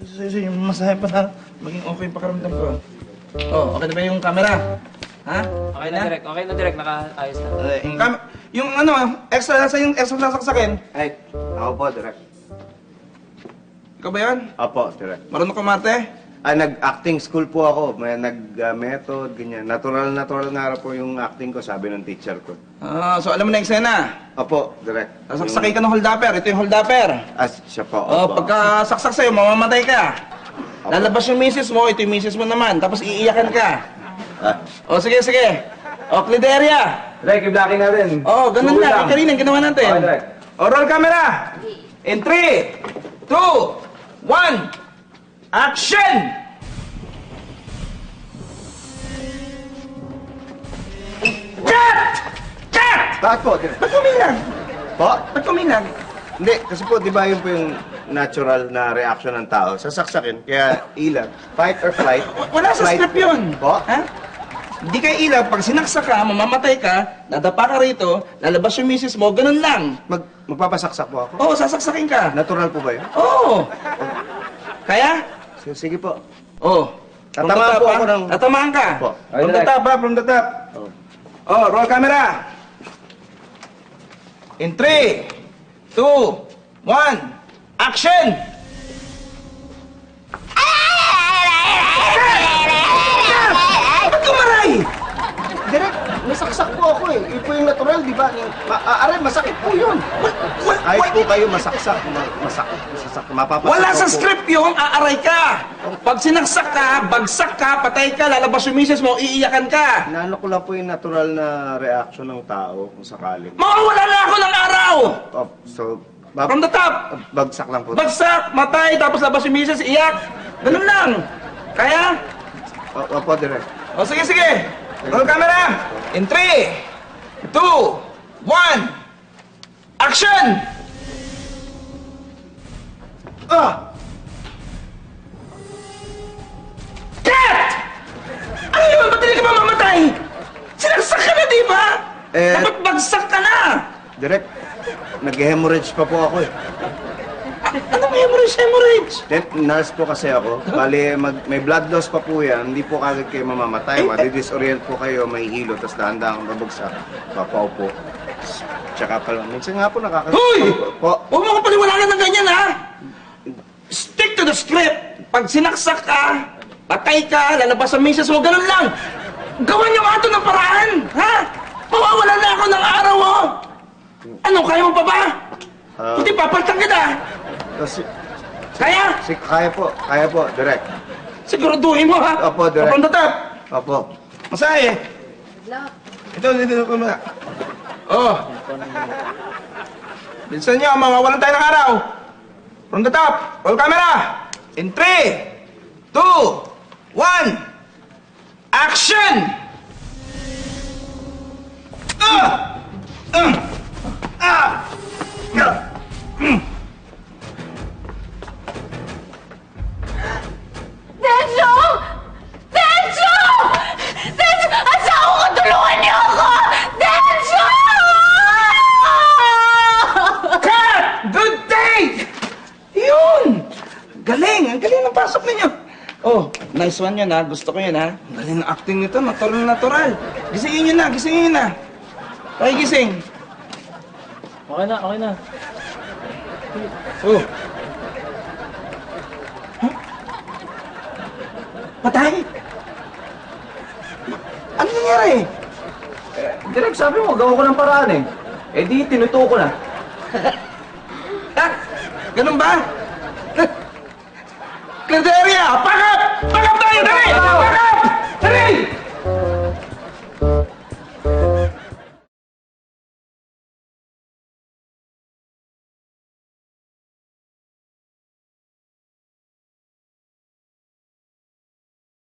Sige, yung masahe pa na maging okay yung pakaramdam ko. Oh, okay na ba yung camera? Ha? Okay na, Direk. Okay na, Direk. Nakaayos na. Yung ano, extra, nasa yung extra nasaksakin? Ay, ako po, direct. Ikaw ba yun? Opo, direct. Marunong ka mate? Nag-acting school po ako. May nag-method, ganyan. Natural nga po yung acting ko, sabi ng teacher ko. So alam mo na yung eksena? Opo, direct. Saksakay ka ng holdapper. Ito yung holdapper. Siya po, Oh, opo. pagka saksak sa'yo, mamamatay ka. Lalabas yung misis mo, ito yung misis mo naman. Tapos iiyakan ka. Oh, sige. Oh, Clideria. Direk, i-blocking natin. Oh, ganun lang. Yung kanina, ginawa natin. Okay, Direk. Oh, roll camera. In 3, 2, 1, action! Cut! Cut! Bakit po, direct? Ba't kumilag? Po? Ba't kumilag? Hindi, kasi po, di ba yun po yung natural na reaction ng tao? Sasaksakin, kaya ilag. Fight or flight. Wala sa Flight. script yun. Po? Ha? Hindi ka ilaw, pag sinaksak ka, mamamatay ka, dadapa ka rito, lalabas yung misis mo, ganun lang. Magpapasaksak po ako? Oo, sasaksakin ka. Natural po ba yun? Oo. Kaya? Sige po. Oo. Tatamaan po ako ng... Tatamaan ka. Po. From the top, ha? From the top. Oh, roll camera. In 3, 2, 1, action! Ba't kumaray? Direk, nasaksak po ako eh. Yun po yung natural, di ba? Aray, masakit po yun. Kahit po kayo masaksak, mapapasakit Wala sa po. script yung aaray ka. Pag sinaksak ka, bagsak ka, patay ka, lalabas yung misis mo, iiyakan ka. Inaano ko lang po yung natural na reaction ng tao kung sakaling. Mawawala na ako ng araw! From the top! Bagsak lang po. Bagsak, matay, tapos labas yung misis, iyak. Ganun lang. Kaya? Opo, direk. O sige. Roll camera. In 3, 2, 1, action! Cut! Ano yun? Ba't hindi ka ba mamatay? Sinaksak ka na, di ba? Dapat bagsak ka na! Direk, nag-hemorrhage pa po ako eh. Anong hemorrhage? Then, nurse po kasi ako. Bali, may blood loss pa po yan. Hindi po kagad kayo mamamatay. Madidisorient po kayo, may hilo, tapos dahan-dahan babagsak. Papaupo. Tsaka pa lang. Minsan nga po Hoy! Po. Huwag mo ko paliwanagan ng ganyan, ha? Stick to the script. Pag sinaksak ka, patay ka, lalabas ang misis mo, ganun lang. Gawan niyo nga ito ng paraan, ha? Mawawala na ako ng araw, oh. Ano, kaya mo pa ba? Hindi, papaltang kita. Kaya? Kaya po, direct. Siguraduhin mo, ha? Opo, direct. Opo, tatap. Opo. Masahe. Ito ko muna. Oh. Bilisan niyo, mawawalan tayo ng araw. From the top, roll camera. In 3, 2, 1, action! Tencho! Tencho! Tencho! Asawa ko, tulungan niyo ako! Tencho! Cut! Good take! Yun! Galing! Ang galing ng pasok ninyo. Oh, nice one yun, ha? Gusto ko yun, ha? Ang galing ng acting nito, natural. Gisingin nyo na. Okay, gising. Okay na. Oh. Huh? Patay? Ano nangyari? Direk, sabi mo, gawa ko ng paraan eh. Eh di, tinutuo ko na. Ha? Ganun ba? Claderia! Pack up! Pack up tayo! Dali! Pack up! Dali!